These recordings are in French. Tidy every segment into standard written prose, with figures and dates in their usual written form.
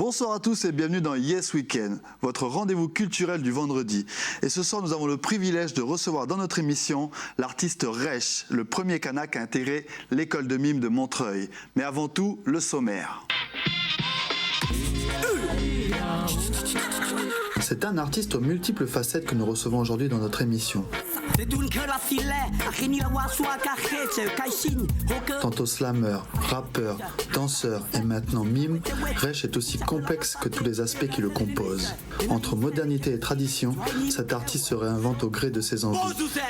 Bonsoir à tous et bienvenue dans Yes Weekend, votre rendez-vous culturel du vendredi. Et ce soir, nous avons le privilège de recevoir dans notre émission l'artiste Rech, le premier Kanak à intégrer l'école de mime de Montreuil. Mais avant tout, le sommaire. C'est un artiste aux multiples facettes que nous recevons aujourd'hui dans notre émission. Tantôt slammer, rappeur, danseur et maintenant mime, Rech est aussi complexe que tous les aspects qui le composent. Entre modernité et tradition, cet artiste se réinvente au gré de ses envies.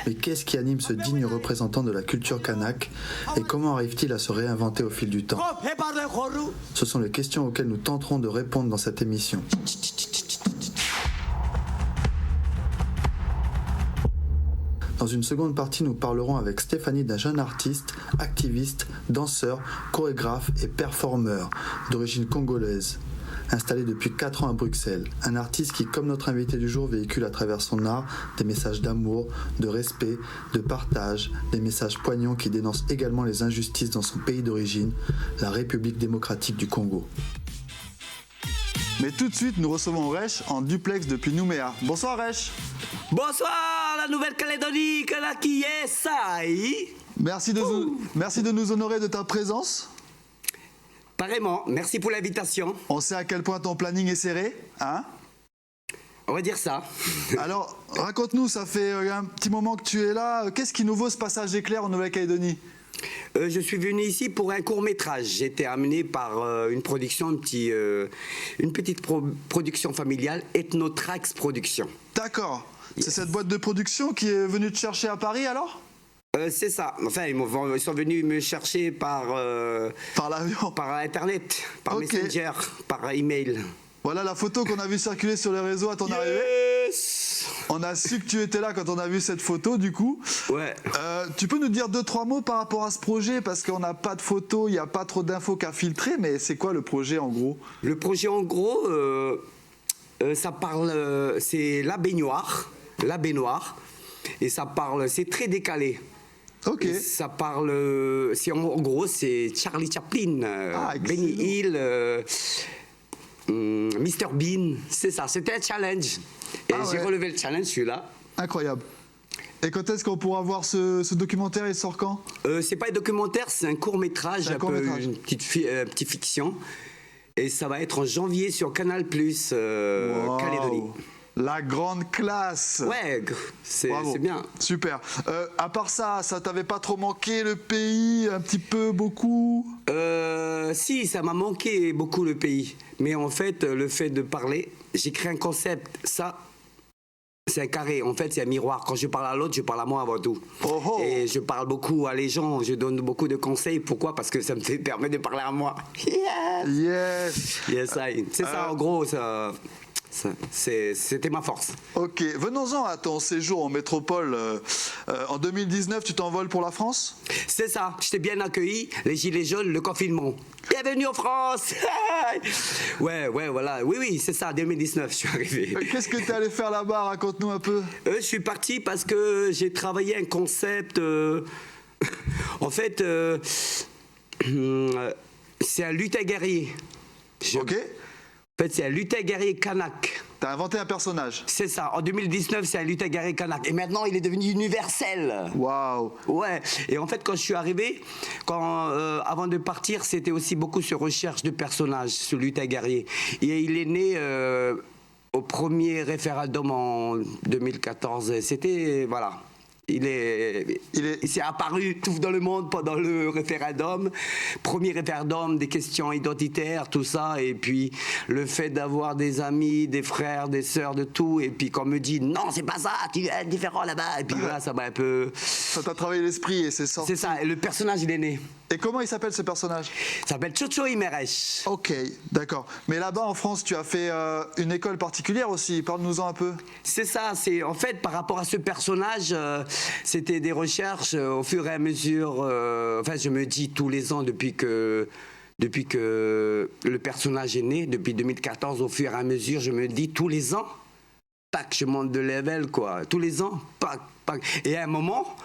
Mais qu'est-ce qui anime ce digne représentant de la culture kanak et comment arrive-t-il à se réinventer au fil du temps? Ce sont les questions auxquelles nous tenterons de répondre dans cette émission. Dans une seconde partie, nous parlerons avec Stéphanie d'un jeune artiste, activiste, danseur, chorégraphe et performeur d'origine congolaise, installé depuis 4 ans à Bruxelles. Un artiste qui, comme notre invité du jour, véhicule à travers son art des messages d'amour, de respect, de partage, des messages poignants qui dénoncent également les injustices dans son pays d'origine, la République démocratique du Congo. Mais tout de suite, nous recevons Rech en duplex depuis Nouméa. Bonsoir Rech. Bonsoir la Nouvelle-Calédonie, Kanaki, yes, aïe. Merci de nous honorer de ta présence. Pareillement, merci pour l'invitation. On sait à quel point ton planning est serré, hein? On va dire ça. Alors, raconte-nous, ça fait un petit moment que tu es là. Qu'est-ce qui nous vaut ce passage d'éclair en Nouvelle-Calédonie? Je suis venu ici pour un court-métrage. J'ai été amené par une production, une petite production familiale, Ethnotrax Production. D'accord. Yes. C'est cette boîte de production qui est venue te chercher à Paris alors? C'est ça. Enfin, ils sont venus me chercher par l'avion, par Internet, par Messenger, par email. Voilà la photo qu'on a vue circuler sur les réseaux à ton arrivée. On a su que tu étais là quand on a vu cette photo, du coup. Ouais. Tu peux nous dire 2-3 mots par rapport à ce projet? Parce qu'on n'a pas de photos, il n'y a pas trop d'infos qu'à filtrer, mais c'est quoi le projet en gros? Le projet en gros, ça parle, c'est la baignoire, et ça parle, c'est très décalé. Ok. Et ça parle, en gros, c'est Charlie Chaplin, Benny Hill, Mr Bean, c'est ça, c'était un challenge. Et j'ai relevé le challenge, celui-là. Incroyable. Et quand est-ce qu'on pourra voir ce documentaire? Il sort quand? C'est pas un documentaire, c'est un court-métrage, une petite fiction. Et ça va être en janvier sur Canal+, Calédonie. La grande classe. Ouais, c'est bien. Super. À part ça, ça t'avait pas trop manqué le pays? Un petit peu, beaucoup? Si, ça m'a manqué beaucoup le pays. Mais en fait, le fait de parler, j'ai créé un concept. Ça, c'est un carré. En fait, c'est un miroir. Quand je parle à l'autre, je parle à moi avant tout. Et je parle beaucoup à les gens. Je donne beaucoup de conseils. Pourquoi? Parce que ça me permet de parler à moi. Yes. Yes, c'est ça, en gros, ça... C'était ma force. Ok, venons-en à ton séjour en métropole. En 2019, tu t'envoles pour la France? C'est ça, j'étais bien accueilli, les gilets jaunes, le confinement. Bienvenue en France. Ouais, voilà. Oui, c'est ça, 2019, je suis arrivé. Qu'est-ce que tu es allé faire là-bas? Raconte-nous un peu. Je suis parti parce que j'ai travaillé un concept... En fait, c'est un lutin guerrier. Ok. En fait, c'est un lutin guerrier kanak. T'as inventé un personnage? C'est ça. En 2019, c'est un lutin guerrier kanak. Et maintenant, il est devenu universel. Waouh. Ouais. Et en fait, quand je suis arrivé, avant de partir, c'était aussi beaucoup sur recherche de personnages, ce lutin guerrier. Et il est né au premier référendum en 2014. C'était... Voilà. Il s'est apparu tout dans le monde pendant le référendum. Premier référendum, des questions identitaires, tout ça. Et puis, le fait d'avoir des amis, des frères, des sœurs, de tout. Et puis, qu'on me dit, non, c'est pas ça, tu es différent là-bas. Et puis, voilà, ça m'a un peu... Ça t'a travaillé l'esprit et c'est sorti. C'est ça, et le personnage, il est né. Et comment il s'appelle ce personnage? Il s'appelle Chocho Imerech. Ok, d'accord. Mais là-bas en France, tu as fait une école particulière aussi. Parle-nous-en un peu. C'est ça. C'est en fait par rapport à ce personnage, c'était des recherches au fur et à mesure. Enfin, je me dis tous les ans depuis que le personnage est né, depuis 2014, au fur et à mesure, je me dis tous les ans, tac, je monte de level quoi. Tous les ans, pac. Et à un moment.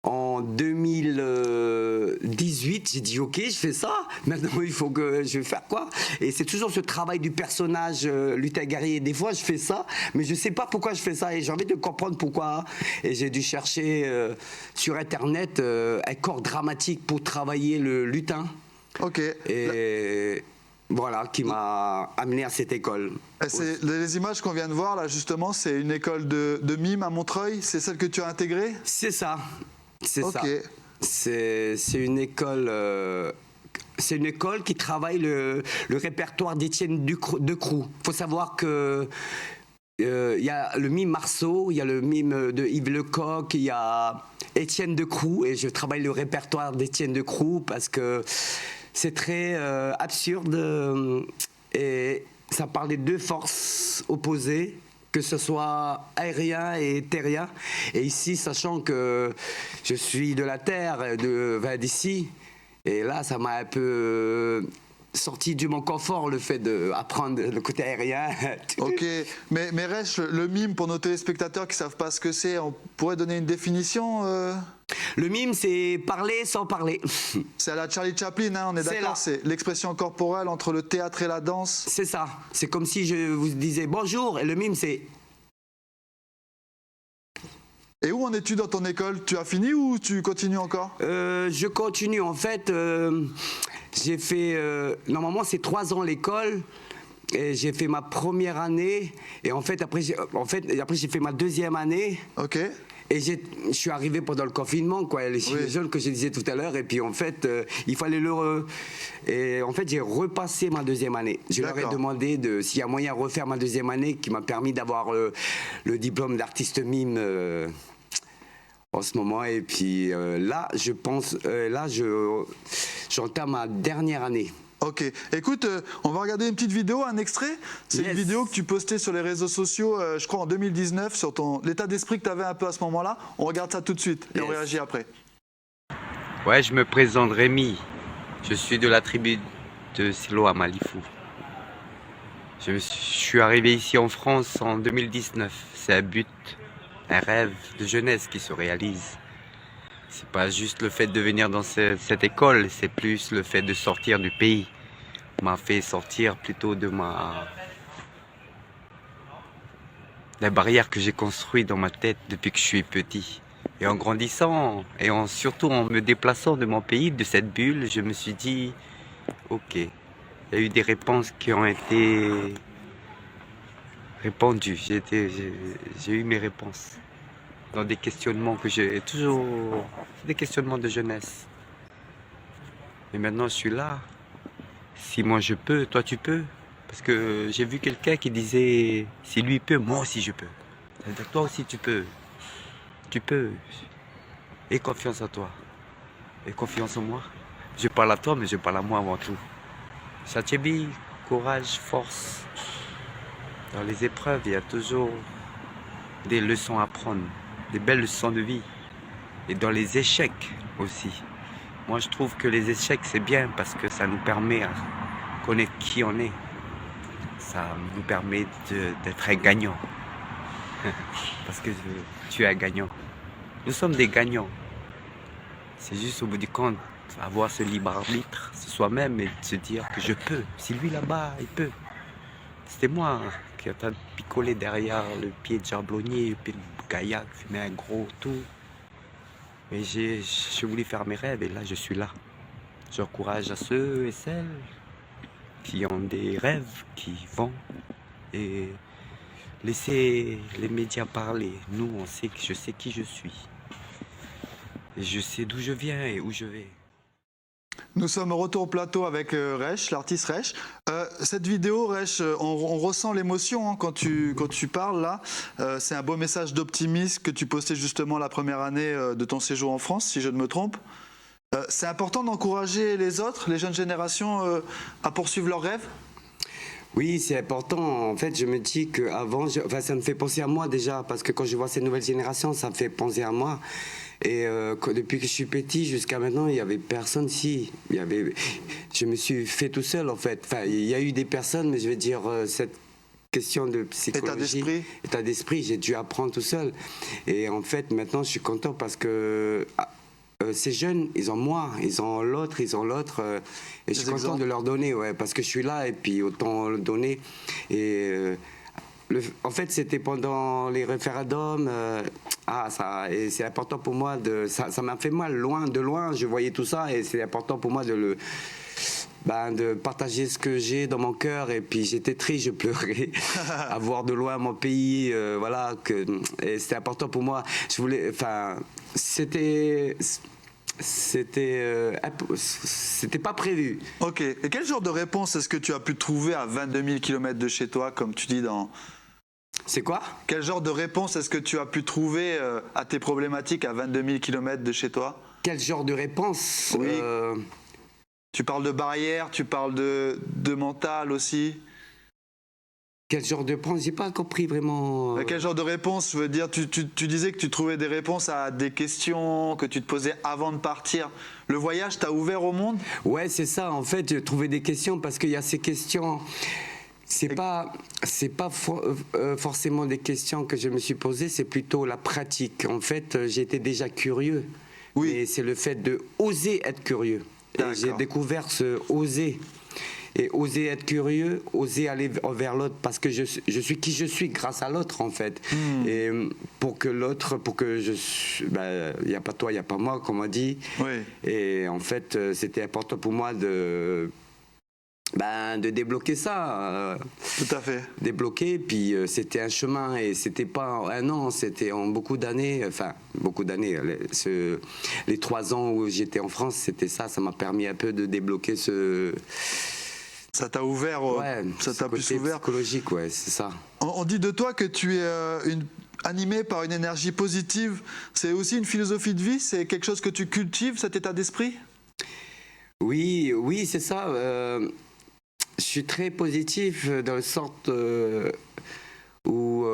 En 2018, j'ai dit ok, je fais ça. Maintenant, il faut que je vais faire quoi? Et c'est toujours ce travail du personnage Luther Guerrier. Des fois, je fais ça, mais je sais pas pourquoi je fais ça. Et j'ai envie de comprendre pourquoi. Et j'ai dû chercher sur Internet un corps dramatique pour travailler le lutin. Ok. Et voilà, qui m'a amené à cette école. Les images qu'on vient de voir là, justement, c'est une école de mime à Montreuil. C'est celle que tu as intégrée? C'est ça. C'est ça. Ok. C'est une école. C'est une école qui travaille le répertoire d'Étienne Decroux. Il faut savoir que il y a le mime Marceau, il y a le mime de Yves Lecoq, il y a Étienne Decroux, et je travaille le répertoire d'Étienne Decroux parce que c'est très absurde et ça parle des deux forces opposées, que ce soit aérien et terrien. Et ici, sachant que je suis de la terre, d'ici, et là, ça m'a un peu sorti de mon confort, le fait d'apprendre le côté aérien. Ok, mais Rech, le mime, pour nos téléspectateurs qui ne savent pas ce que c'est, on pourrait donner une définition Le mime, c'est parler sans parler. C'est à la Charlie Chaplin, hein, on est d'accord? C'est l'expression corporelle entre le théâtre et la danse? C'est ça. C'est comme si je vous disais bonjour, et le mime, c'est... Et où en es-tu dans ton école? Tu as fini ou tu continues encore? Je continue. En fait, j'ai fait... normalement, c'est 3 ans l'école. Et j'ai fait ma première année. Et en fait, après, j'ai fait ma 2e année. Ok. Et je suis arrivé pendant le confinement, quoi, les gilets jaunes que je disais tout à l'heure. Et puis, en fait, il fallait Et en fait, j'ai repassé ma 2e année. Je leur ai demandé s'il y a moyen de refaire ma 2e année, qui m'a permis d'avoir le diplôme d'artiste mime en ce moment. Et puis là, je pense, j'entame ma dernière année. Ok, écoute, on va regarder une petite vidéo, un extrait. C'est une vidéo que tu postais sur les réseaux sociaux, je crois en 2019, sur l'état d'esprit que tu avais un peu à ce moment-là. On regarde ça tout de suite et on réagit après. Ouais, je me présente Rémi. Je suis de la tribu de Silo à Malifou. Je suis arrivé ici en France en 2019. C'est un but, un rêve de jeunesse qui se réalise. C'est pas juste le fait de venir dans cette école, c'est plus le fait de sortir du pays. M'a fait sortir plutôt de la barrière que j'ai construite dans ma tête depuis que je suis petit. Et en grandissant, et surtout en me déplaçant de mon pays, de cette bulle, je me suis dit, ok, il y a eu des réponses qui ont été répandues. J'ai eu mes réponses dans des questionnements que j'ai toujours... des questionnements de jeunesse. Et maintenant, je suis là. Si moi je peux, toi tu peux. Parce que j'ai vu quelqu'un qui disait, si lui peut, moi aussi je peux. C'est-à-dire, toi aussi tu peux. Tu peux. Aie confiance en toi. Aie confiance en moi. Je parle à toi, mais je parle à moi avant tout. Sachebi, courage, force. Dans les épreuves, il y a toujours des leçons à prendre. Des belles leçons de vie. Et dans les échecs aussi. Moi, je trouve que les échecs, c'est bien parce que ça nous permet de connaître qui on est. Ça nous permet d'être un gagnant. Parce que tu es un gagnant. Nous sommes des gagnants. C'est juste au bout du compte, avoir ce libre arbitre sur soi-même et de se dire que je peux. Si lui là-bas, il peut. C'était moi qui ai picolé derrière le pied de charbonnier, puis le gaillac, fumer un gros tout. Mais j'ai voulu faire mes rêves et là je suis là. J'encourage à ceux et celles qui ont des rêves, qui vont et laisser les médias parler. Nous, je sais qui je suis. Et je sais d'où je viens et où je vais. Nous sommes au retour au plateau avec Rech, l'artiste Rech. Cette vidéo, Rech, on ressent l'émotion hein, quand tu parles là. C'est un beau message d'optimisme que tu postais justement la première année de ton séjour en France, si je ne me trompe. C'est important d'encourager les autres, les jeunes générations, à poursuivre leurs rêves? Oui, c'est important. En fait, je me dis qu'avant, ça me fait penser à moi déjà, parce que quand je vois ces nouvelles générations, ça me fait penser à moi. Et depuis que je suis petit jusqu'à maintenant, il n'y avait personne ici. Je me suis fait tout seul en fait. Enfin, il y a eu des personnes, mais je vais dire, question de psychologie, état d'esprit, j'ai dû apprendre tout seul. Et en fait, maintenant, je suis content parce que ces jeunes, ils ont moi, ils ont l'autre, et je suis content de leur donner, ouais, parce que je suis là et puis autant le donner. Et en fait, c'était pendant les référendums. Et c'est important pour moi ça m'a fait mal de loin. Je voyais tout ça et c'est important pour moi de partager ce que j'ai dans mon cœur. Et puis j'étais triste, je pleurais à voir de loin mon pays. Et c'était important pour moi. C'était pas prévu. Ok. Et quel genre de réponse est-ce que tu as pu trouver à 22 000 km de chez toi, comme tu dis dans... C'est quoi? Quel genre de réponse est-ce que tu as pu trouver à tes problématiques à 22 000 km de chez toi? Quel genre de réponse? Oui. Tu parles de barrières, tu parles de mental aussi. Quel genre de réponse? J'ai pas compris vraiment. Quel genre de réponse? Je veux dire, tu disais que tu trouvais des réponses à des questions que tu te posais avant de partir. Le voyage t'a ouvert au monde? Ouais, c'est ça. En fait, j'ai trouvé des questions parce qu'il y a ces questions. C'est pas forcément des questions que je me suis posées, c'est plutôt la pratique. En fait, j'étais déjà curieux. Oui. Et c'est le fait de oser être curieux. Et j'ai découvert ce oser. Et oser être curieux, oser aller vers l'autre, parce que je suis qui je suis grâce à l'autre, en fait. Et pour que l'autre, il n'y a pas toi, il n'y a pas moi, comme on dit. Oui. Et en fait, c'était important pour moi de débloquer ça. Tout à fait. Débloquer, puis c'était un chemin, et c'était pas un an, c'était en beaucoup d'années, les 3 ans où j'étais en France, c'était ça m'a permis un peu de débloquer ce... Ça t'a ouvert, ça t'a plus ouvert. Psychologique, ouais, c'est ça. On dit de toi que tu es animé par une énergie positive. C'est aussi une philosophie de vie? C'est quelque chose que tu cultives, cet état d'esprit? Oui, c'est ça. Je suis très positif dans le sens où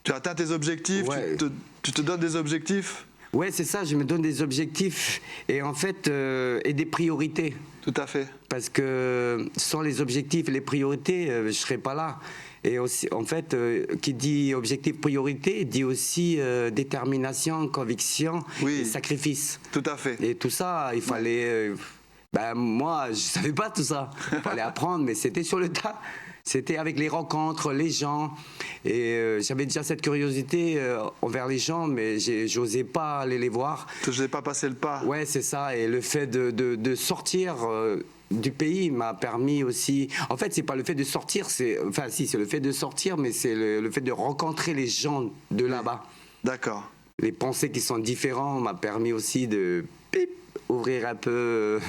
tu atteins tes objectifs, ouais. Tu te donnes des objectifs? Ouais, c'est ça, je me donne des objectifs et en fait, et des priorités. Tout à fait. Parce que sans les objectifs et les priorités, je ne serais pas là. Et aussi, en fait, qui dit objectif, priorité, dit aussi détermination, conviction et sacrifice. Tout à fait. Et tout ça, il fallait... moi, je ne savais pas tout ça. Il fallait apprendre, mais c'était sur le tas. C'était avec les rencontres, les gens. Et j'avais déjà cette curiosité envers les gens, mais j'osais pas aller les voir. Tu n'osais pas passer le pas. Ouais, c'est ça. Et le fait de sortir du pays m'a permis aussi... En fait, c'est pas le fait de sortir, c'est le fait de sortir, mais c'est le fait de rencontrer les gens de là-bas. D'accord. Les pensées qui sont différentes m'a permis aussi de... ouvrir un peu...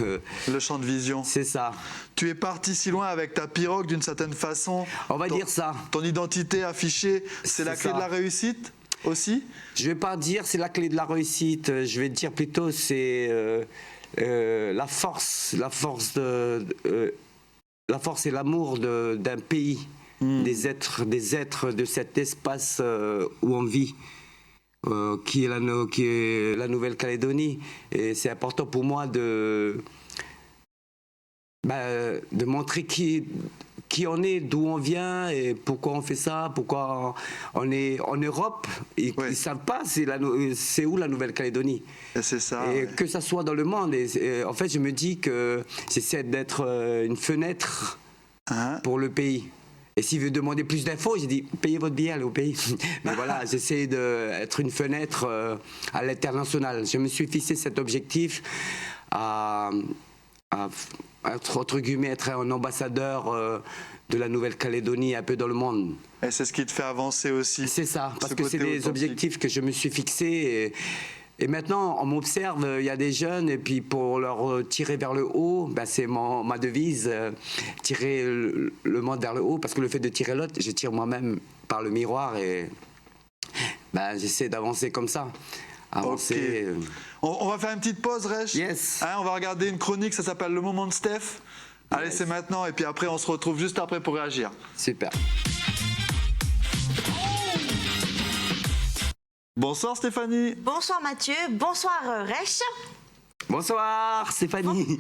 le champ de vision. C'est ça. Tu es parti si loin avec ta pirogue d'une certaine façon. On va dire ça. Ton identité affichée, c'est la clé de la réussite aussi? Je ne vais pas dire c'est la clé de la réussite. Je vais dire plutôt c'est la force et l'amour d'un pays, des êtres de cet espace où on vit. Qui est la Nouvelle-Calédonie. Et c'est important pour moi de montrer qui on est, d'où on vient et pourquoi on fait ça, pourquoi on est en Europe. Ils ne savent pas c'est où la Nouvelle-Calédonie. C'est ça. Et que ça soit dans le monde. Et en fait, je me dis que j'essaie d'être une fenêtre pour le pays. Et s'il veut demander plus d'infos, j'ai dit, payez votre billet, allez au pays. Mais voilà, j'essaie d'être une fenêtre à l'international. Je me suis fixé cet objectif à entre guillemets, être un ambassadeur de la Nouvelle-Calédonie un peu dans le monde. Et c'est ce qui te fait avancer aussi. C'est ça, parce que c'est des objectifs que je me suis fixés. Et maintenant, on m'observe, il y a des jeunes, et puis pour leur tirer vers le haut, c'est ma devise, tirer le monde vers le haut, parce que le fait de tirer l'autre, je tire moi-même par le miroir, et j'essaie d'avancer comme ça. Avancer. Okay. On va faire une petite pause, Rech. Yes. On va regarder une chronique, ça s'appelle Le Moment de Steph. Allez, c'est maintenant, et puis après, on se retrouve juste après pour réagir. Super. Bonsoir Stéphanie. Bonsoir Mathieu, bonsoir Rech. Bonsoir Stéphanie.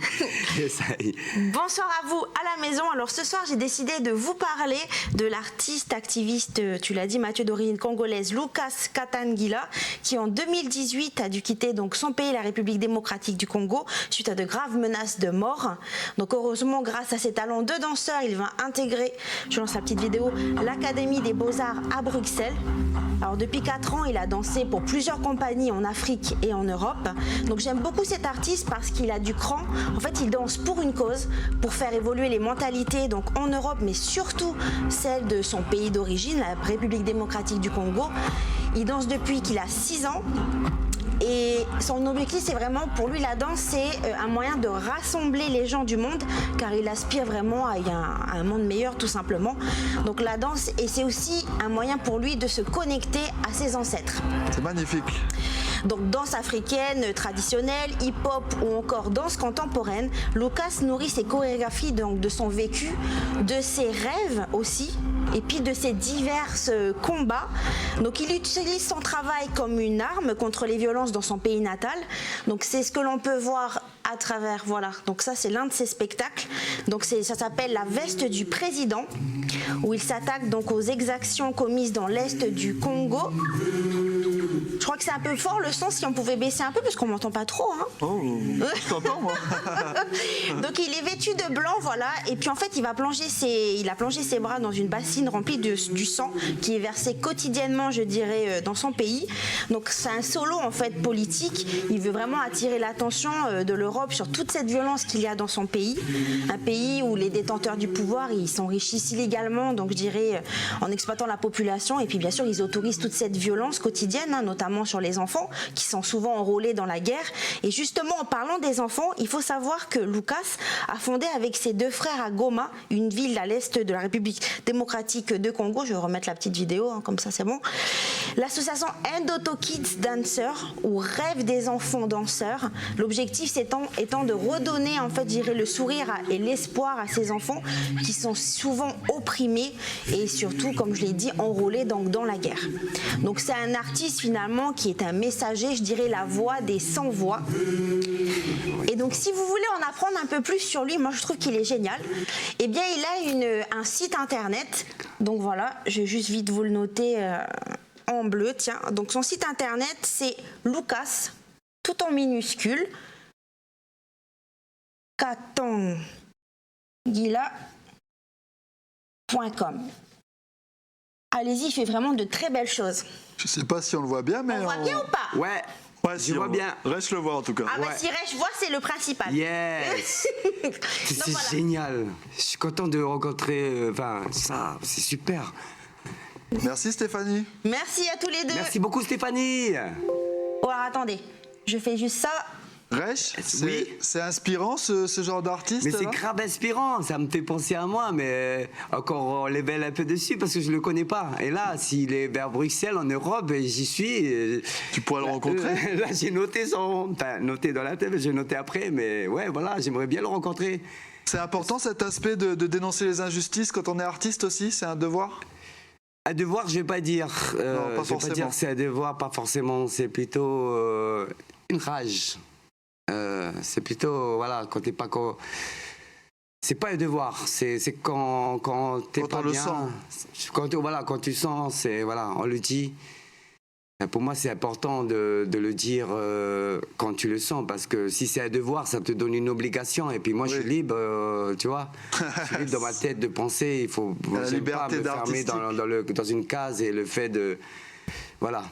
Bonsoir à vous à la maison. Alors ce soir j'ai décidé de vous parler de l'artiste activiste, tu l'as dit Mathieu, d'origine congolaise, Lucas Katangila, qui en 2018 a dû quitter donc son pays, la République démocratique du Congo, suite à de graves menaces de mort. Donc heureusement, grâce à ses talents de danseur, il va intégrer, je lance la petite vidéo, l'Académie des Beaux-Arts à Bruxelles. Alors depuis 4 ans, il a dansé pour plusieurs compagnies en Afrique et en Europe. Donc j'aime beaucoup cet artiste parce qu'il a du cran. En fait, il danse pour une cause, pour faire évoluer les mentalités donc en Europe, mais surtout celle de son pays d'origine, la République démocratique du Congo. Il danse depuis qu'il a 6 ans. Et son objectif, c'est vraiment, pour lui, la danse, c'est un moyen de rassembler les gens du monde, car il aspire vraiment à un monde meilleur, tout simplement. Donc la danse, et c'est aussi un moyen pour lui de se connecter à ses ancêtres. C'est magnifique. Donc danse africaine, traditionnelle, hip-hop ou encore danse contemporaine, Lucas nourrit ses chorégraphies donc de son vécu, de ses rêves aussi, et puis de ses divers combats. Donc il utilise son travail comme une arme contre les violences dans son pays natal. Donc c'est ce que l'on peut voir à travers, voilà. Donc ça c'est l'un de ses spectacles. Donc ça s'appelle La veste du président, où il s'attaque donc aux exactions commises dans l'est du Congo. Je crois que c'est un peu fort le son, si on pouvait baisser un peu parce qu'on m'entend pas trop. Hein. Oh, je t'entends moi. Donc il est vêtu de blanc, voilà, et puis en fait il a plongé ses bras dans une bassine remplie du sang qui est versé quotidiennement, je dirais, dans son pays. Donc c'est un solo en fait politique. Il veut vraiment attirer l'attention de l'Europe sur toute cette violence qu'il y a dans son pays, un pays où les détenteurs du pouvoir ils s'enrichissent illégalement, donc je dirais en exploitant la population, et puis bien sûr ils autorisent toute cette violence quotidienne, hein, notamment sur les enfants qui sont souvent enrôlés dans la guerre. Et justement en parlant des enfants, il faut savoir que Lucas a fondé avec ses 2 frères à Goma, une ville à l'est de la République démocratique de Congo. Je vais remettre la petite vidéo, hein, comme ça c'est bon. L'association Endoto Kids Dancers, ou Rêve des enfants danseurs. L'objectif étant de redonner en fait, je dirais, le sourire et l'espoir à ces enfants qui sont souvent opprimés et surtout, comme je l'ai dit, enrôlés dans la guerre. Donc c'est un artiste finalement qui est un messager, je dirais la voix des sans voix. Et donc si vous voulez en apprendre un peu plus sur lui, moi je trouve qu'il est génial. Eh bien il a un site internet, donc voilà, je vais juste vite vous le noter en bleu, tiens. Donc son site internet c'est Lucas, tout en minuscule, Katangila.com. Allez-y, il fait vraiment de très belles choses. Je sais pas si on le voit bien, mais On voit bien ou pas? Ouais. Ouais, si je vois on bien. Reste le voir en tout cas. Ah bah si Rech voit, c'est le principal. Yes. C'est voilà. génial. Je suis content de rencontrer. Enfin, ça, c'est super. Merci Stéphanie. Merci à tous les deux. Merci beaucoup Stéphanie. Oh, alors attendez, je fais juste ça. Rech, Oui. c'est inspirant ce genre d'artiste. Mais c'est là grave inspirant, ça me fait penser à moi, mais encore on level un peu dessus parce que je le connais pas. Et là, s'il est vers Bruxelles, en Europe, et j'y suis. Tu pourrais le rencontrer. Là, j'ai noté noté dans la tête, j'ai noté après, mais ouais, voilà, j'aimerais bien le rencontrer. C'est important cet aspect de dénoncer les injustices quand on est artiste aussi, c'est un devoir. Un devoir, je vais pas dire. Non, pas je vais pas forcément. dire que c'est un devoir, pas forcément. C'est plutôt une rage. C'est plutôt, voilà, quand t'es pas. C'est pas un devoir, c'est quand t'es Quand pas on le bien. sent. Quand tu sens, c'est, voilà, on le dit. Pour moi, c'est important de le dire quand tu le sens, parce que si c'est un devoir, ça te donne une obligation. Et puis moi, je suis libre, tu vois. Je suis libre dans ma tête de penser. Il faut La j'aime liberté pas me fermer dans une case, et le fait de, voilà.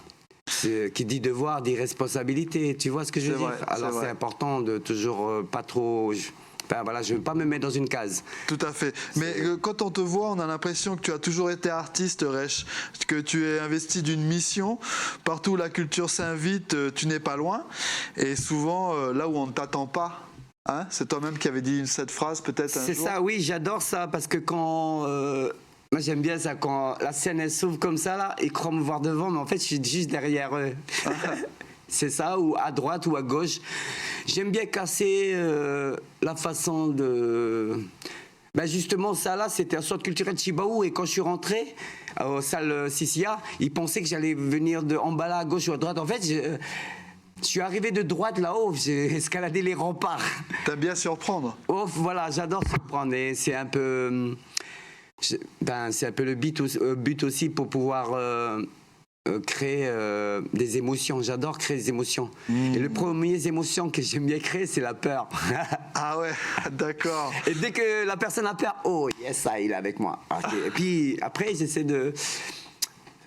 Qui dit devoir dit responsabilité. Tu vois ce que je veux dire? Alors c'est important de toujours pas trop. Enfin, voilà, je ne veux pas me mettre dans une case. Tout à fait. Mais quand on te voit, on a l'impression que tu as toujours été artiste, Rech, que tu es investi d'une mission. Partout où la culture s'invite, tu n'es pas loin. Et souvent, là où on ne t'attend pas, hein, c'est toi-même qui avais dit cette phrase peut-être un jour. C'est ça, oui, j'adore ça, parce que quand... moi j'aime bien ça, quand la scène elle s'ouvre comme ça, là, ils croient me voir devant, mais en fait je suis juste derrière eux. C'est ça, ou à droite ou à gauche. J'aime bien casser la façon de... Ben justement, ça là, c'était un centre culturel Chibaou, et quand je suis rentré aux salles Sissia, ils pensaient que j'allais venir en bas là, à gauche ou à droite. En fait, Je suis arrivé de droite là-haut, j'ai escaladé les remparts. T'aimes bien surprendre. Oh, voilà, j'adore surprendre et c'est un peu... c'est un peu le but aussi pour pouvoir créer des émotions. J'adore créer des émotions. Et le premier émotion que j'aime bien créer, c'est la peur. Ah ouais, d'accord. Et dès que la personne a peur, oh yes, ça, il est avec moi. Okay. Et puis après, j'essaie de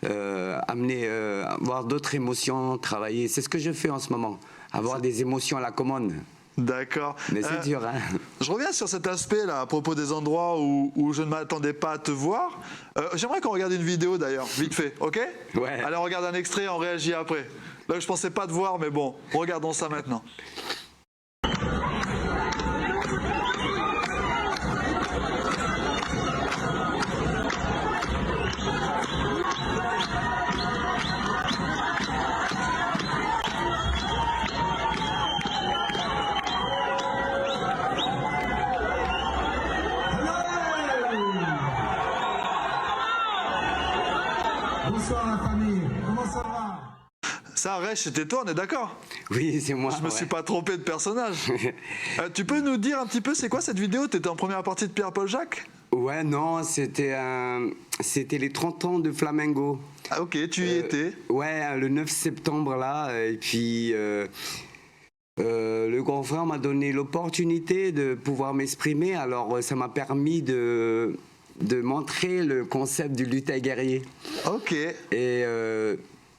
avoir d'autres émotions, travailler. C'est ce que je fais en ce moment, avoir des émotions à la commande. D'accord. Mais c'est dur, hein. Je reviens sur cet aspect là à propos des endroits où je ne m'attendais pas à te voir. J'aimerais qu'on regarde une vidéo d'ailleurs, vite fait, ok? Ouais. Allez, on regarde un extrait, on réagit après. Là, je pensais pas te voir, mais bon, regardons ça maintenant. Bonsoir la famille, comment ça va? Ça, Rech, c'était toi, on est d'accord? Oui, c'est moi. Je me suis pas trompé de personnage. Tu peux nous dire un petit peu, c'est quoi cette vidéo? T'étais en première partie de Pierre-Paul Jacques? Ouais, non, c'était les 30 ans de Flamengo. Ah ok, tu y étais? Ouais, le 9 septembre là, et puis le grand frère m'a donné l'opportunité de pouvoir m'exprimer, alors ça m'a permis de montrer le concept du lutin guerrier. Ok. Et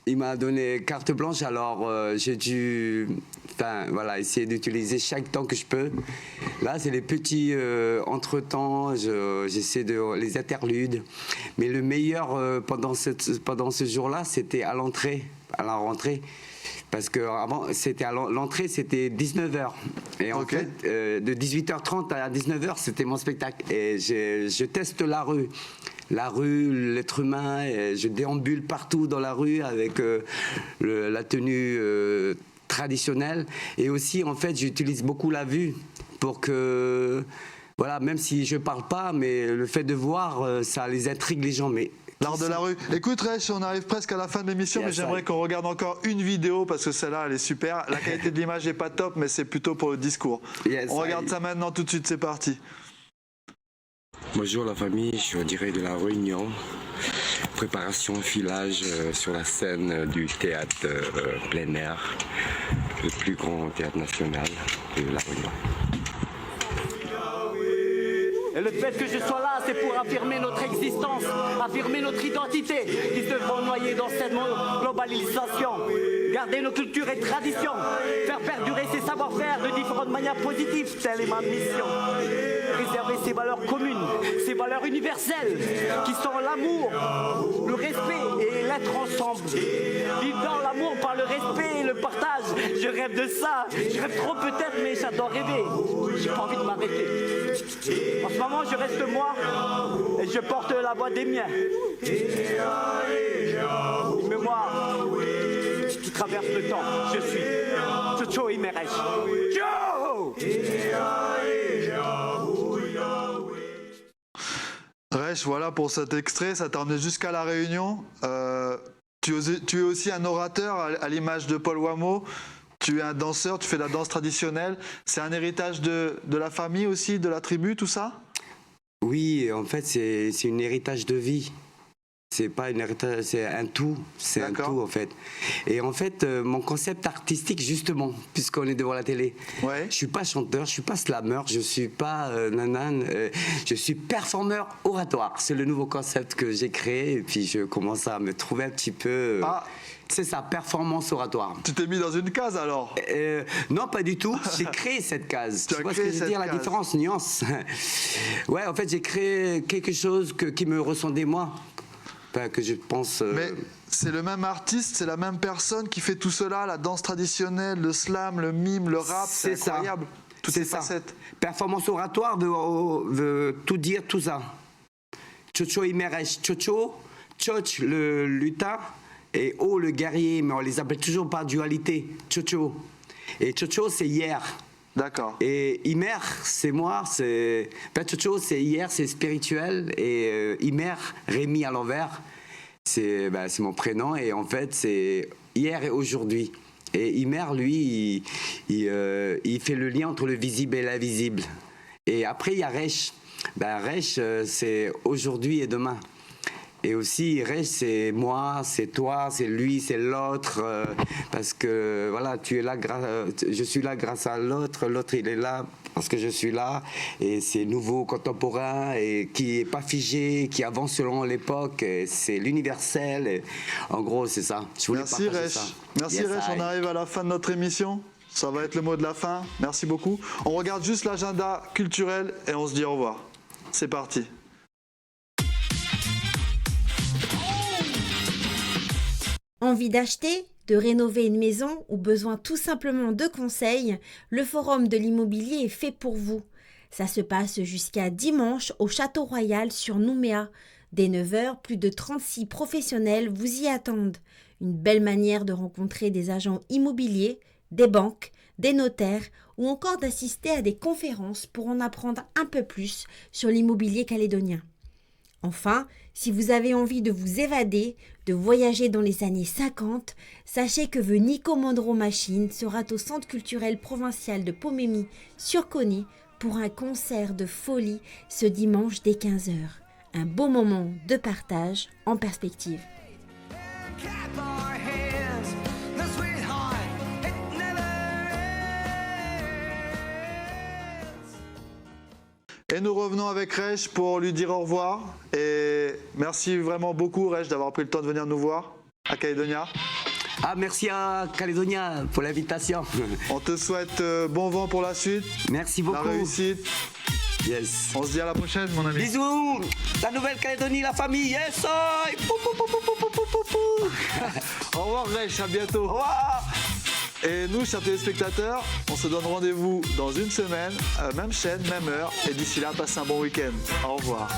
il m'a donné carte blanche, alors j'ai dû essayer d'utiliser chaque temps que je peux. Là, c'est les petits entretemps, j'essaie de les interludes. Mais le meilleur pendant ce jour-là, c'était à la rentrée. Parce que avant, l'entrée, c'était 19h. Et en fait, de 18h30 à 19h, c'était mon spectacle. Et je teste la rue. La rue, l'être humain, et je déambule partout dans la rue avec la tenue traditionnelle. Et aussi, en fait, j'utilise beaucoup la vue pour que... Voilà, même si je parle pas, mais le fait de voir, ça les intrigue les gens. Mais l'art de la rue. Écoute, Rech, on arrive presque à la fin de l'émission, mais j'aimerais qu'on regarde encore une vidéo parce que celle-là, elle est super. La qualité de l'image n'est pas top, mais c'est plutôt pour le discours. On regarde ça maintenant tout de suite, c'est parti. Bonjour la famille, je dirais de la Réunion. Préparation, filage sur la scène du théâtre plein air, le plus grand théâtre national de la Réunion. Et le fait que je sois là, c'est pour affirmer notre existence, affirmer notre identité, qui se vont noyer dans cette globalisation. Garder nos cultures et traditions, faire perdurer ces savoir-faire de différentes manières positives, telle est ma mission. Préserver ces valeurs communes, ces valeurs universelles, qui sont l'amour, le respect et l'être ensemble. Vivre dans l'amour par le respect et le partage, je rêve de ça. Je rêve trop peut-être, mais j'adore rêver. J'ai pas envie de m'arrêter. En ce moment, je reste moi et je porte la voix des miens. Mais moi, qui traverse le temps, je suis Tchotcho Imerech. Rech, voilà pour cet extrait, ça t'a emmené jusqu'à La Réunion. Tu es aussi un orateur à l'image de Paul Wameau. Tu es un danseur, tu fais de la danse traditionnelle. C'est un héritage de la famille aussi, de la tribu, tout ça? Oui, en fait, c'est un héritage de vie. C'est pas une héritage, c'est un tout. C'est un tout, en fait. Et en fait, mon concept artistique, justement, puisqu'on est devant la télé, je suis pas chanteur, je suis pas slammer, je suis pas je suis performeur oratoire. C'est le nouveau concept que j'ai créé. Et puis, je commence à me trouver un petit peu... C'est ça, performance oratoire. Tu t'es mis dans une case alors? Non, pas du tout. J'ai créé cette case. Tu vois ce que je veux dire, la différence, nuance. Ouais, en fait, j'ai créé quelque chose qui me ressemblait moi. Enfin, que je pense... Mais c'est le même artiste, c'est la même personne qui fait tout cela, la danse traditionnelle, le slam, le mime, le rap, c'est incroyable. Toutes ces facettes. Performance oratoire veut tout dire, tout ça. Tchotcho Imerech, Tchotcho, Tchotch le lutin, et O le guerrier, mais on les appelle toujours par dualité, Tchotcho. Et Tchotcho, c'est hier. D'accord. Et Imer, c'est moi, Tchotcho, c'est hier, c'est spirituel, et Imer, Rémi à l'envers, c'est mon prénom, et en fait, c'est hier et aujourd'hui. Et Imer, lui, il fait le lien entre le visible et l'invisible. Et après, il y a Reich. Reich, c'est aujourd'hui et demain. Et aussi, Reich, c'est moi, c'est toi, c'est lui, c'est l'autre. Parce que, voilà, tu es là, je suis là grâce à l'autre. L'autre, il est là parce que je suis là. Et c'est nouveau, contemporain, et qui n'est pas figé, qui avance selon l'époque. C'est l'universel. Et, en gros, c'est ça. Je voulais Merci partager ça. Reich. Merci Reich, on arrive à la fin de notre émission. Ça va être le mot de la fin. Merci beaucoup. On regarde juste l'agenda culturel et on se dit au revoir. C'est parti. Envie d'acheter, de rénover une maison ou besoin tout simplement de conseils, le Forum de l'immobilier est fait pour vous. Ça se passe jusqu'à dimanche au Château Royal sur Nouméa. Dès 9h, plus de 36 professionnels vous y attendent. Une belle manière de rencontrer des agents immobiliers, des banques, des notaires ou encore d'assister à des conférences pour en apprendre un peu plus sur l'immobilier calédonien. Enfin, si vous avez envie de vous évader, de voyager dans les années 50, sachez que The Nico Mondro Machine sera au Centre culturel provincial de Pomémy sur Cauny pour un concert de folie ce dimanche dès 15h. Un beau moment de partage en perspective. Et nous revenons avec Reich pour lui dire au revoir. Et merci vraiment beaucoup Reich d'avoir pris le temps de venir nous voir à Calédonia. Merci à Calédonia pour l'invitation. On te souhaite bon vent pour la suite. Merci beaucoup. La réussite. Yes. On se dit à la prochaine mon ami. Bisous. La Nouvelle-Calédonie, la famille. Yes. Au revoir Reich, à bientôt. Au revoir. Et nous, chers téléspectateurs, on se donne rendez-vous dans une semaine, même chaîne, même heure. Et d'ici là, passez un bon week-end. Au revoir.